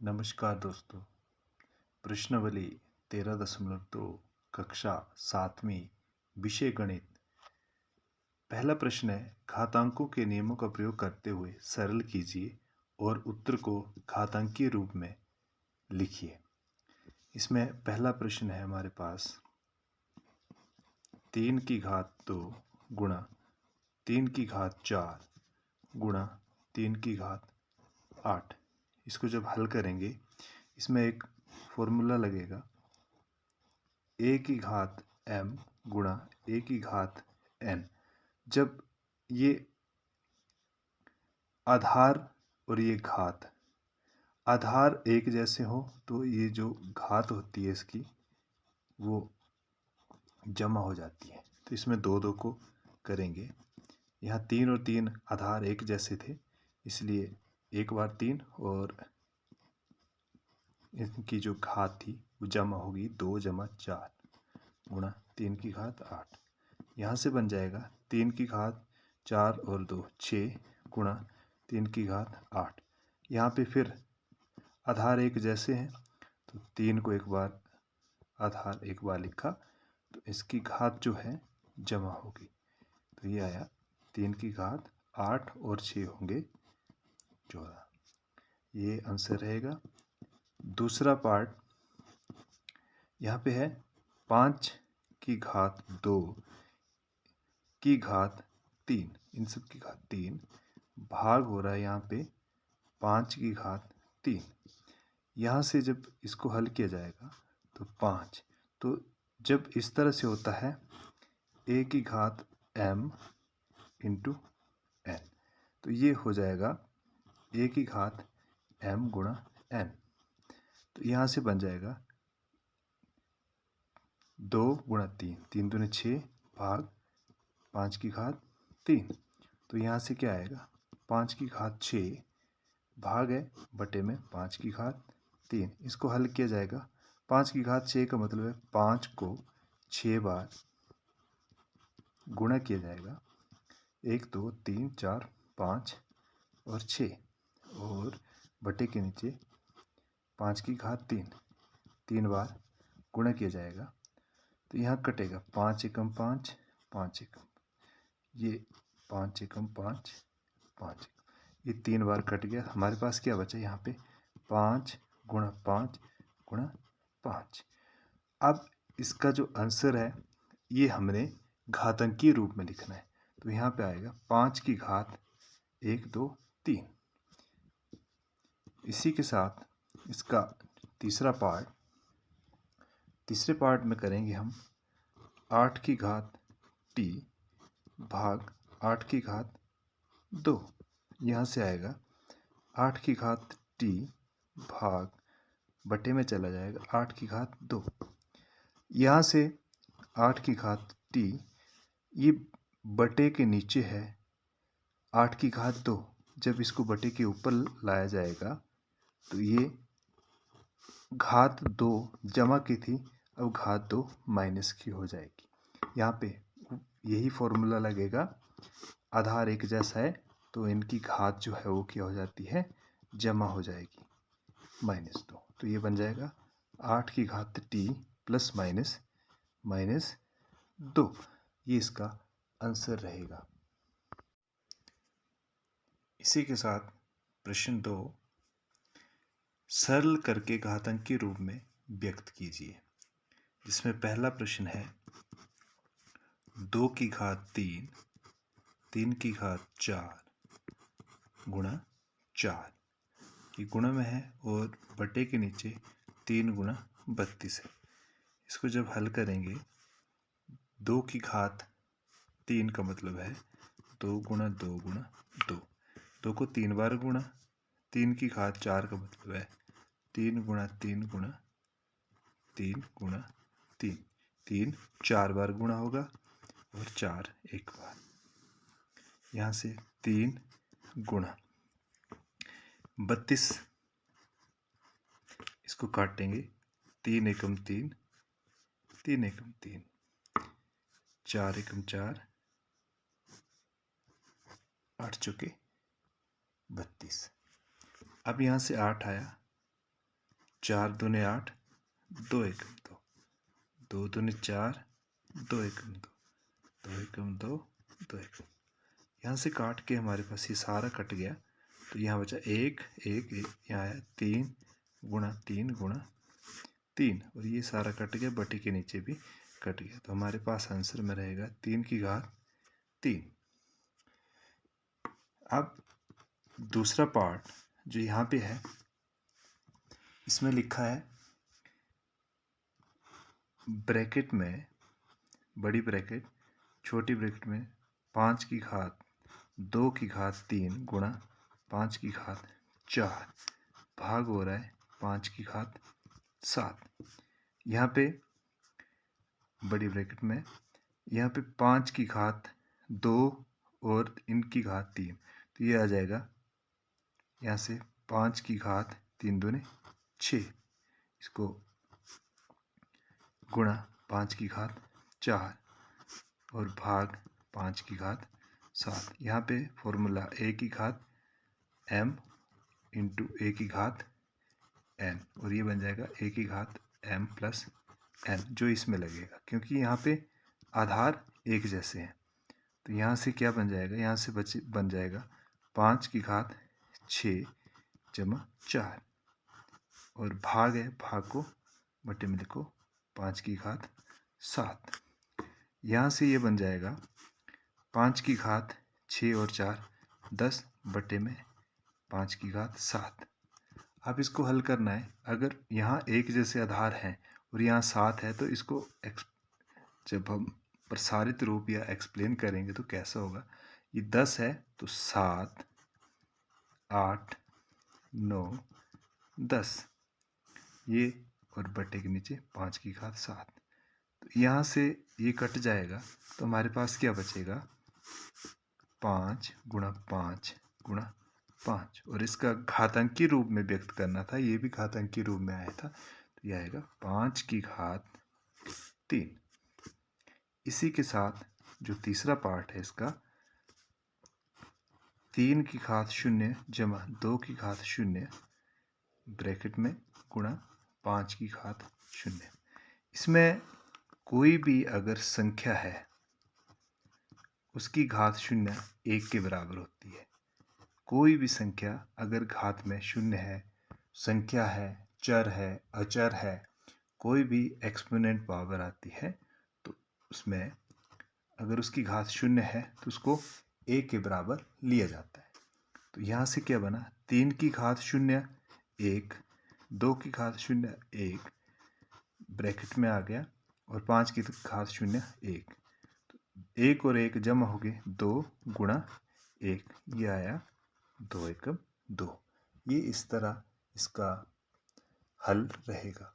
नमस्कार दोस्तों। प्रश्नावली 13.2 कक्षा 7वीं विषय गणित। पहला प्रश्न है, घातांकों के नियमों का प्रयोग करते हुए सरल कीजिए और उत्तर को घातांकीय रूप में लिखिए। इसमें पहला प्रश्न है हमारे पास 3 की घात 2 गुणा 3 की घात 4 गुणा 3 की घात 8। इसको जब हल करेंगे इसमें एक फॉर्मूला लगेगा a की घात m गुणा a की घात n। जब ये आधार और ये घात आधार एक जैसे हो तो ये जो घात होती है इसकी वो जमा हो जाती है। तो इसमें दो दो को करेंगे। यहाँ 3 और 3 आधार एक जैसे थे, इसलिए एक बार 3 और इनकी जो घात थी वो जमा होगी 2 जमा 4 गुणा 3 की घात 8। यहाँ से बन जाएगा 3 की घात 4 और 2 6 गुणा 3 की घात 8। यहाँ पे फिर आधार एक जैसे हैं तो 3 को एक बार आधार एक बार लिखा तो इसकी घात जो है जमा होगी। तो ये आया 3 की घात 8 और 6 होंगे 14। ये आंसर रहेगा। दूसरा पार्ट यहाँ पे है 5 की घात 2 की घात 3, इन सब की घात 3 भाग हो रहा है यहाँ पे 5 की घात 3। यहाँ से जब इसको हल किया जाएगा तो 5, तो जब इस तरह से होता है a की घात m इंटू n, तो ये हो जाएगा a की घात m गुणा n। तो यहाँ से बन जाएगा 2 गुणा 3, 3 दूनी 6 भाग 5 की घात 3। तो यहाँ से क्या आएगा 5 की घात 6 भाग है बटे में 5 की घात 3। इसको हल किया जाएगा। 5 की घात 6 का मतलब है 5 को 6 बार गुणा किया जाएगा। 1 2 3 4 5 और 6 और बटे के नीचे 5 की घात 3 3 बार गुणा किया जाएगा। तो यहाँ कटेगा 5 एकम 5 5 एकम, ये 5 एकम 5 5 एकम, ये 3 बार कट गया। हमारे पास क्या बचा यहाँ पे 5 गुणा 5 गुणा 5। अब इसका जो आंसर है ये हमने घातांकीय रूप में लिखना है। तो यहाँ पे आएगा 5 की घात 1 2 3। इसी के साथ इसका तीसरे पार्ट में करेंगे हम 8 की घात t भाग 8 की घात 2। यहाँ से आएगा 8 की घात t भाग बटे में चला जाएगा 8 की घात 2। यहाँ से 8 की घात t ये बटे के नीचे है 8 की घात 2। जब इसको बटे के ऊपर लाया जाएगा तो ये घात 2 जमा की थी, अब घात 2 माइनस की हो जाएगी। यहाँ पे यही फॉर्मूला लगेगा। आधार एक जैसा है तो इनकी घात जो है वो क्या हो जाती है जमा हो जाएगी -2। तो ये बन जाएगा 8 की घात t प्लस माइनस -2। ये इसका आंसर रहेगा। इसी के साथ प्रश्न 2 सरल करके घातांकीय रूप में व्यक्त कीजिए। जिसमें पहला प्रश्न है 2 की घात 3 3 की घात 4 गुणा 4, ये गुणा में है और बटे के नीचे 3 गुणा 32 है। इसको जब हल करेंगे 2 की घात 3 का मतलब है 2 गुणा 2 गुणा 2, 2 को 3 बार गुणा। 3 की घात 4 का मतलब है 3 गुणा 3 गुणा 3 गुणा 3, 3 4 बार गुणा होगा और 4 एक बार। यहाँ से 3 गुणा 32, इसको काटेंगे 3 एकम 3 3 एकम 3 4 एकम 4 8 चौके 32। अब यहाँ से 8 आया 4 दूने 8, 2 एकम 2, 2 दूने 4, 2 एकम 2, 2 एकम 2, 2 एकम। यहाँ से काट के हमारे पास ये सारा कट गया, तो यहाँ बचा 1 1 1, यहाँ आया 3 गुणा 3 गुणा 3, और ये सारा कट गया, बटे के नीचे भी कट गया, तो हमारे पास आंसर में रहेगा 3 की घात 3। अब दूसरा पार्ट जो यहाँ पे है, इसमें लिखा है ब्रैकेट में, बड़ी ब्रैकेट छोटी ब्रैकेट में 5 की घात 2 की घात 3 गुणा 5 की घात 4 भाग हो रहा है 5 की घात 7। यहाँ पे बड़ी ब्रैकेट में यहाँ पे 5 की घात 2 और इनकी घात 3, तो ये आ जाएगा यहाँ से 5 की घात 3 दूने 6, इसको गुणा 5 की घात 4 और भाग 5 की घात 7। यहाँ पे फॉर्मूला a की घात m इंटू a की घात n, और ये बन जाएगा a की घात m प्लस n, जो इसमें लगेगा क्योंकि यहाँ पे आधार एक जैसे हैं। तो यहाँ से क्या बन जाएगा, यहाँ से बन जाएगा 5 की घात 6 जमा 4, और भाग है, भाग को बटे में लिखो 5 की घात 7। यहाँ से ये बन जाएगा 5 की घात 6 और 4 10 बटे में 5 की घात 7। अब इसको हल करना है, अगर यहाँ एक जैसे आधार हैं और यहाँ 7 है, तो इसको जब हम प्रसारित रूप या एक्सप्लेन करेंगे तो कैसा होगा, ये 10 है तो 7 8 9 10, ये और बटे के नीचे 5 की घात 7। तो यहाँ से ये कट जाएगा, तो हमारे पास क्या बचेगा 5 गुणा 5 गुणा 5, और इसका घातांकी रूप में व्यक्त करना था, ये भी घातांकी रूप में आया था, तो यह आएगा 5 की घात 3। इसी के साथ जो तीसरा पार्ट है इसका, 3 की घात 0 जमा 2 की घात 0 ब्रैकेट में गुणा 5 की घात 0। इसमें कोई भी अगर संख्या है उसकी घात 0 1 के बराबर होती है। कोई भी संख्या अगर घात में 0 है, संख्या है, चर है, अचर है, कोई भी एक्सपोनेंट पावर आती है, तो उसमें अगर उसकी घात 0 है तो उसको 1 के बराबर लिया जाता है। तो यहाँ से क्या बना, 3 की घात 0 1, 2 की घात 0 1 ब्रैकेट में आ गया, और 5 की घात 0 1, तो 1 और 1 जमा हो गए 2 गुणा 1, ये आया 2 एकम 2। ये इस तरह इसका हल रहेगा।